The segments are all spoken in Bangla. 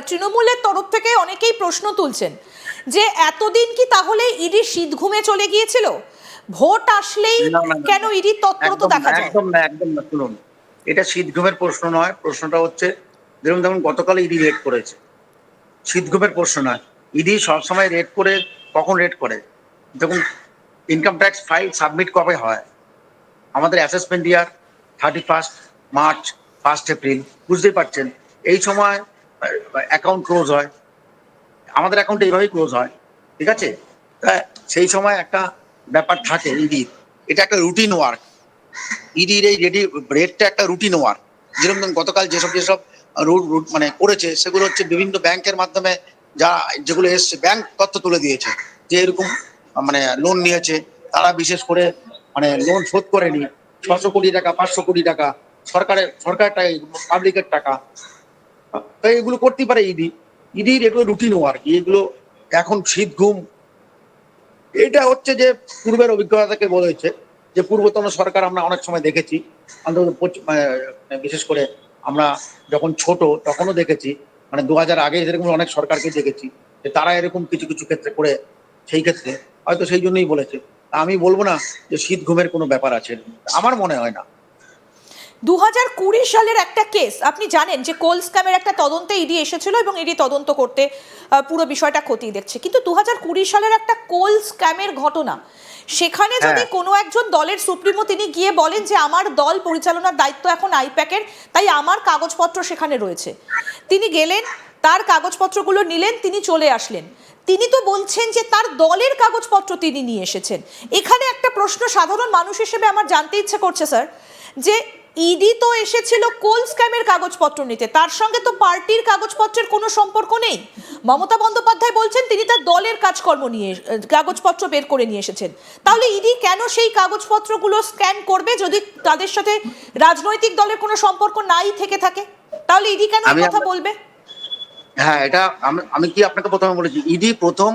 তৃণমূলের তরফ থেকে অনেকেই প্রশ্ন তুলছেন যে এতদিন কি তাহলে ইডি শীত ঘুমে চলে গিয়েছিল? ভোট আসলেই কেন ইডির তৎপরতা দেখা যায়? একদম না, একদম না। শুনুন, এটা শীত ঘুমের প্রশ্ন নয়। প্রশ্নটা হচ্ছে যেমন গতকাল ইডি রেড করেছে, শীত ঘুমের প্রশ্ন নয়। ইডি সবসময় রেড করে, কখন রেড করে? দেখুন, ইনকাম ট্যাক্স ফাইল সাবমিট কবে হয়? আমাদের অ্যাসেসমেন্ট ইয়ার 31 মার্চ, 1 এপ্রিল, বুঝতেই পারছেন। এই সময় অ্যাকাউন্ট ক্লোজ হয়, আমাদের অ্যাকাউন্ট এইভাবেই ক্লোজ হয়, ঠিক আছে? সেই সময় একটা ব্যাপার থাকে ইডির, এটা একটা রুটিন ওয়ার্ক। ইডির এই রেটটা একটা রুটিন ওয়ার্ক। যেরকম গতকাল যেসব মানে করেছে, সেগুলো হচ্ছে বিভিন্ন ব্যাংকের মাধ্যমে, যেগুলো এসছে, ব্যাংক তথ্য তুলে দিয়েছে যে এরকম মানে লোন নিয়েছে, তারা বিশেষ করে মানে লোন শোধ করেনি, 600 কোটি টাকা, 500 কোটি টাকা, সরকারের টাকা, পাবলিকের টাকা। তাই এগুলো করতেই পারে ইডির এগুলো রুটিন ওয়ার্ক। এগুলো এখন শীত ঘুম, এটা হচ্ছে যে পূর্বের অভিজ্ঞতা থেকে বলেছে যে পূর্বতন সরকার আমরা অনেক সময় দেখেছি, অন্তত বিশেষ করে আমরা যখন ছোট তখনও দেখেছি, মানে 2000 আগে এরকম অনেক সরকারকে দেখেছি যে তারা এরকম কিছু কিছু ক্ষেত্রে করে, সেই ক্ষেত্রে হয়তো সেই জন্যই বলেছে। আমি বলবো না যে শীত ঘুমের কোনো ব্যাপার আছে, আমার মনে হয় না। 2020 সালের একটা কেস আপনি জানেন যে কোল স্ক্যামের একটা তদন্তে ইডি এসেছিল এবং ইডি তদন্ত করতে পুরো বিষয়টা খতিয়ে দেখছে, কিন্তু 2020 সালের একটা কোল স্ক্যামের ঘটনা, সেখানে যদি কোনো একজন দলের সুপ্রিমো তিনি গিয়ে বলেন যে আমার দল পরিচালনার দায়িত্ব এখন আইপ্যাকের, তাই আমার কাগজপত্র সেখানে রয়েছে, তিনি গেলেন, তার কাগজপত্রগুলো নিলেন, তিনি চলে আসলেন, তিনি তো বলছেন যে তার দলের কাগজপত্র তিনি নিয়ে এসেছেন। এখানে একটা প্রশ্ন সাধারণ মানুষ হিসেবে আমার জানতে ইচ্ছে করছে স্যার, যে ইডি তো এসেছিল কোল স্ক্যামের কাগজপত্র নিতে, তার সঙ্গে তো পার্টির কাগজপত্রের কোনো সম্পর্ক নেই। মমতা বন্দ্যোপাধ্যায় বলছেন তিনি তার দলের কাজকর্ম নিয়ে কাগজপত্র বের করে নিয়ে এসেছেন, তাহলে ইডি কেন সেই কাগজপত্রগুলো স্ক্যান করবে যদি তাদের সাথে রাজনৈতিক দলের কোনো সম্পর্ক নাই থেকে থাকে? তাহলে ইডি কেন এই কথা বলবে? হ্যাঁ, এটা আমি কি আপনাকে প্রথমে বলেছি, ইডি প্রথম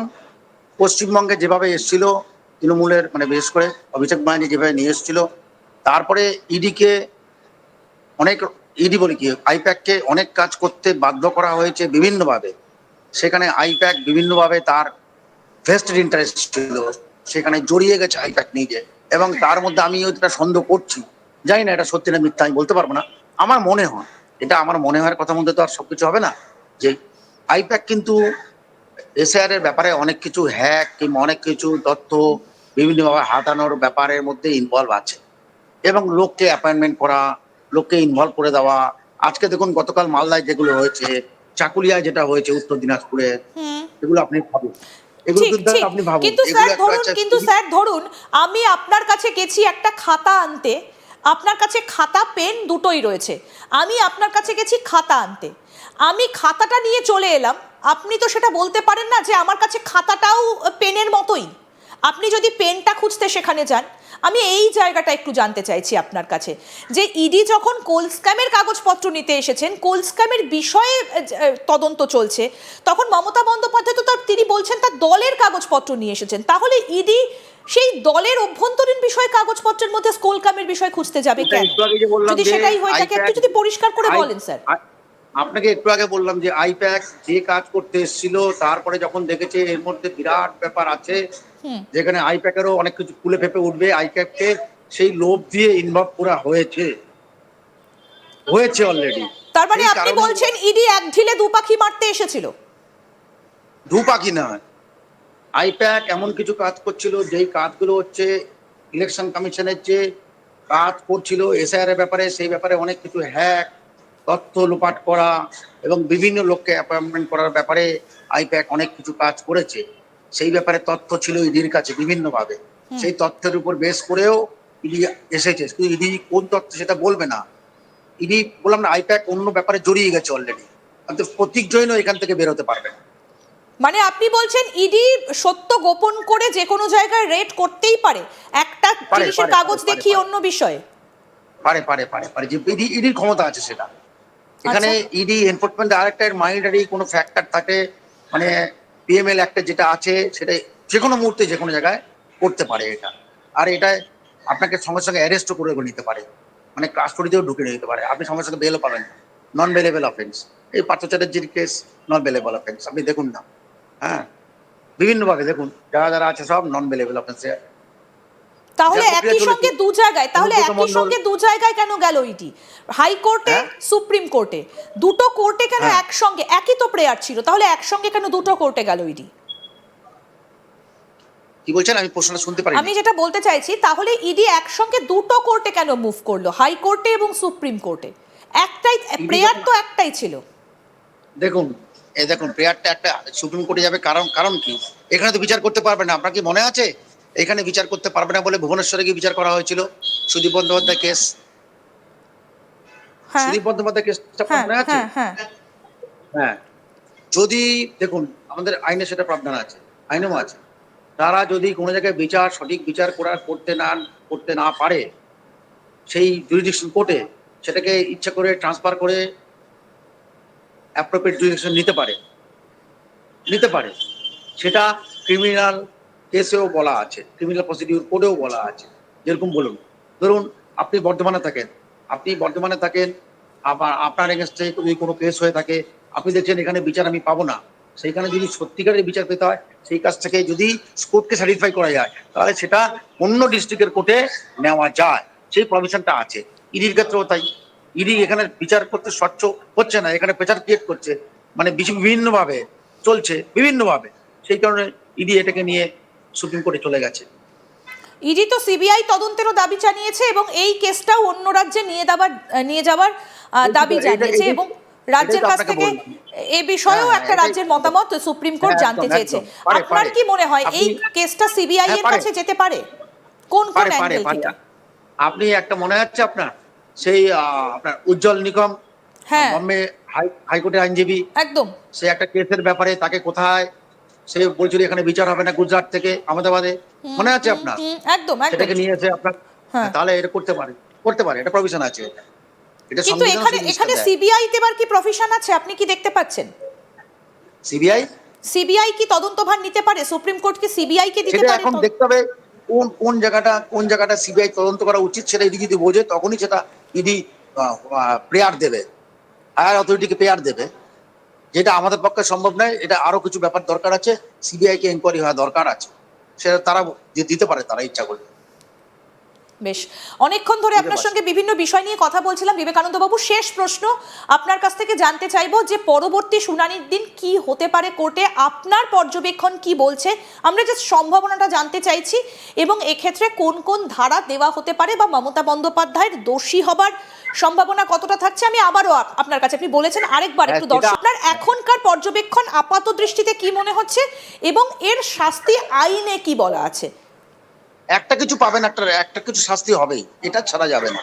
পশ্চিমবঙ্গে যেভাবে এসেছিল, তৃণমূলের মানে বিশেষ করে অভিষেক ব্যানার্জি যেভাবে নিয়ে এসেছিল, তারপরে ইডিকে অনেক, ইডি বলি কি, আইপ্যাককে অনেক কাজ করতে বাধ্য করা হয়েছে বিভিন্নভাবে। সেখানে আইপ্যাক বিভিন্নভাবে তার ভেস্টেড ইন্টারেস্ট ছিল, সেখানে জড়িয়ে গেছে আইপ্যাক নিজে। এবং তার মধ্যে আমি এটা সন্দেহ করছি, জানি না এটা সত্যি না মিথ্যা আমি বলতে পারবো না, আমার মনে হয়, এটা আমার মনে হওয়ার কথার মধ্যে তো আর সবকিছু হবে না, যে আইপ্যাক কিন্তু এসআর এর ব্যাপারে অনেক কিছু হ্যাক কিংবা অনেক কিছু তথ্য বিভিন্নভাবে হাতানোর ব্যাপারের মধ্যে ইনভলভ আছে। এবং লোককে অ্যাপয়েন্টমেন্ট করা, লোককে ইনভলভ করে দেওয়া। আজকে দেখুন গতকাল মালদায় যেগুলো হয়েছে, চাকুলিয়ায় যেটা হয়েছে উত্তর দিনাজপুরে, এগুলো আপনি ভাবুন, এগুলো কিন্তু আপনি ভাবুন, কিন্তু স্যার ধরুন আমি আপনার কাছে গেছি একটা খাতা আনতে, আপনার কাছে খাতা পেন দুটোই রয়েছে, আমি আপনার কাছে গেছি খাতা আনতে, আমি খাতাটা নিয়ে চলে এলাম, আপনি তো সেটা বলতে পারেন না যে আমার কাছে খাতাটাও পেনের মতোই। আপনি যদি পেনটা খুঁজতে সেখানে যান, আমি এই জায়গাটা একটু জানতে চাইছি আপনার কাছে, যে ইডি যখন কোল স্ক্যামের কাগজপত্র নিতে এসেছেন, কোল স্ক্যামের বিষয়ে তদন্ত চলছে, তখন মমতা বন্দ্যোপাধ্যায় তো তিনি বলছেন তার দলের কাগজপত্র নিয়ে এসেছেন, তাহলে ইডি সেই দলের অভ্যন্তরীণ বিষয় কাগজপত্রের মধ্যে কোল স্ক্যামের বিষয় খুঁজতে যাবে কেন? যদি সেটাই হয়ে থাকে একটু যদি পরিষ্কার করে বলেন স্যার। আপনাকে একটু আগে বললাম যে আইপ্যাক যে কাজ করতে এসেছিল, তারপরে যখন দেখেছে এর মধ্যে বিরাট ব্যাপার আছে, যেখানে আইপ্যাকেরও অনেক কিছু ফুলে ফেপে উঠবে, আইপ্যাককে সেই লোভ দিয়ে ইনভলভ করা হয়েছে অলরেডি। তার মানে আপনি বলছেন ইডি এক ঢিলে দু পাখি মারতে এসেছিল? দু পাখি নয়, আইপ্যাক এমন কিছু কাজ করছিল যেই কাজগুলো হচ্ছে ইলেকশন কমিশনের যে কাজ করছিল এসআইআর এর ব্যাপারে, সেই ব্যাপারে অনেক কিছু হ্যাক, তথ্য লোপাট করা এবং বিভিন্ন লোককে অ্যাপয়েন্টমেন্ট করার ব্যাপারে আইপ্যাক অনেক কিছু কাজ করেছে। সেই ব্যাপারে তথ্য ছিল ইডির কাছে বিভিন্নভাবে, সেই তথ্যের উপর বেস করেও ইডি এসেছে। শুধু ইডি কোন তথ্য সেটা বলবে না, ইডি বললাম না, আইপ্যাক অন্য ব্যাপারে জড়িয়ে গেছে অলরেডি, প্রতীক জৈনও এখান থেকে বেরোতে পারবে না। মানে আপনি বলছেন ইডি সত্য গোপন করে যে কোনো জায়গায় রেড করতেই পারে, একটা জিনিসের কাগজ দেখিয়ে অন্য বিষয়ে? পারে পারে পারে পারে, যে ইডির ক্ষমতা আছে সেটা। এখানে ইডি এনফোর্সমেন্ট ডাইরেক্টর মাইন্ডারি কোনো ফ্যাক্টর থাকে, মানে পিএমএল একটা যেটা আছে সেটা যে কোনো মুহূর্তে যে কোনো জায়গায় করতে পারে এটা। আর এটা আপনাকে সঙ্গে সঙ্গে অ্যারেস্টও করে নিতে পারে, মানে কাস্টডিতেও ঢুকে নিতে পারে, আপনি সঙ্গে সঙ্গে বেলও পাবেন, নন বেলেবল অফেন্স। এই পার্থ চ্যাটার্জির কেস নন বেলেবল অফেন্স, আপনি দেখুন না, হ্যাঁ, বিভিন্নভাবে দেখুন যারা যারা আছে সব নন বেলেবল অফেন্সে। তাহলে যার প্রক্রিয়া একই চলেছে, সঙ্গে দু জায়গায়, তাহলে অনুব্রত একই মণ্ডল, সঙ্গে দু জায়গায় কেন গেল ইডি? হাইকোর্টে, হ্যাঁ? সুপ্রিম কোর্টে, দুটো কোর্টে কেন হ্যাঁ। একসঙ্গে? একই তো প্রেয়ার ছিল, তাহলে একসঙ্গে কেন দুটো কোর্টে গেল ইডি? কি বলছেন আমি প্রশ্নটা শুনতে পারিনি। আমি যেটা বলতে চাইছি, তাহলে ইডি একসঙ্গে দুটো কোর্টে কেন মুভ করলো, হাইকোর্টে এবং সুপ্রিম কোর্টে? একটাই প্রেয়ার তো একটাই ছিল। দেখুন, এই দেখুন প্রেয়ারটা একটা সুপ্রিম কোর্টে যাবে, কারণ কি, এখানে তো বিচার করতে পারবে না। আপনার কি মনে আছে এখানে বিচার করতে পারবে না বলে ভুবনেশ্বরে গিয়ে বিচার করা হয়েছিল সুদীপ বন্দ্যোপাধ্যায় কেস? হ্যাঁ সুদীপ বন্দ্যোপাধ্যায় কেসটা হ্যাঁ মনে আছে? হ্যাঁ হ্যাঁ। হ্যাঁ, যদি দেখুন আমাদের আইনে সেটা প্রাবধান আছে, আইনেও আছে, তারা যদি কোনো জায়গায় বিচার সঠিক বিচার করতে না পারে সেই জুরিডিকশন কোর্টে, সেটাকে ইচ্ছা করে ট্রান্সফার করে অ্যাপ্রোপ্রিয়েট জুরিডিকশন নিতে পারে। সেটা ক্রিমিনাল কেসেও বলা আছে, ক্রিমিনাল প্রসিডিউর কোডেও বলা আছে। যেরকম বলুন, ধরুন আপনি বর্ধমানে থাকেন, আবার আপনার এগেনস্টে যদি কোনো কেস হয়ে থাকে, আপনি দেখছেন এখানে বিচার আমি পাবো না, সেইখানে যদি সত্যিকারের বিচার পেতে হয়, সেই কাজ থেকে যদি কোর্টকে স্যাটিসফাই করা যায়, তাহলে সেটা অন্য ডিস্ট্রিক্টের কোর্টে নেওয়া যায়, সেই প্রভিশনটা আছে। ইডির ক্ষেত্রেও তাই। ইডি এখানে বিচার করতে স্বচ্ছ হচ্ছে না, এখানে প্রেসার ক্রিয়েট করছে, মানে বিভিন্নভাবে চলছে, বিভিন্নভাবে। সেই কারণে ইডি এটাকে নিয়ে সুপ্রিম কোর্টে চলে গেছে। ইডি তো সিবিআই তদন্তেরও দাবি জানিয়েছে এবং এই কেসটাও অন্য রাজ্যে নিয়ে যাওয়ার দাবি জানিয়েছে, এবং রাজ্যের কাছ থেকে এ বিষয়েও একটা রাজ্যের মতামত সুপ্রিম কোর্ট জানতে চেয়েছে। আপনার কি মনে হয় এই কেসটা সিবিআই এর কাছে যেতে পারে? কোন কোন অ্যাঙ্গেল থেকে? আপনি একটা মনে আছে আপনার সেই আপনার উজ্জ্বল নিগম, হ্যাঁ বম্বে হাইকোর্টের আইনজীবী, একদম। সে একটা কেসের ব্যাপারে তাকে কোথায় সে বলছিল এখানে বিচার হবে না, গুজরাট থেকে আহমেদাবাদে, মনে আছে আপনার? একদম একদম। সেটাকে নিয়ে এসে আপনার, হ্যাঁ। তাহলে এটা করতে পারে, এটা প্রভিশন আছে। এটা কিন্তু সংবিধান এখানে সিবিআই তে এবার কি প্রভিশন আছে, আপনি কি দেখতে পাচ্ছেন? সিবিআই কি তদন্তভার নিতে পারে? সুপ্রিম কোর্ট কি সিবিআই কে দিতে সেটা পারে? এখন দেখতে হবে কোন জায়গাটা সিবিআই তদন্ত করা উচিত, সেটা ইডি যদি বোঝে তখনই সেটা ইডি প্রেয়ার দেবে, হায়ার অথরিটিকে প্রেয়ার দেবে। যেটা আমাদের পক্ষে সম্ভব নয়, এটা আরো কিছু ব্যাপার দরকার আছে, সিবিআই কে এনকোয়ারি হওয়া দরকার আছে, সেটা তারা দিতে পারে, তারা ইচ্ছা করলে। বেশ, অনেকক্ষণ ধরে আপনার সঙ্গে বিভিন্ন বিষয় নিয়ে কথা বলছিলাম। বিবেকানন্দ বাবু, শেষ প্রশ্ন আপনার কাছ থেকে জানতে চাইবো যে পরবর্তী শুনানির দিন কি হতে পারে কোর্টে, আপনার পর্যবেক্ষণ কি বলছে? আমরা যে সম্ভাবনাটা জানতে চাইছি, এবং এক্ষেত্রে কোন কোন ধারা দেওয়া হতে পারে, বা মমতা বন্দ্যোপাধ্যায়ের দোষী হবার সম্ভাবনা কতটা থাকছে? আমি আবারও আপনার কাছে, আপনি বলেছেন আরেকবার একটু দর্শক, আপনার এখনকার পর্যবেক্ষণ আপাত দৃষ্টিতে কি মনে হচ্ছে, এবং এর শাস্তি আইনে কি বলা আছে? একটা কিছু পাবেন, একটা কিছু শাস্তি হবেই, এটা ছাড়া যাবে না।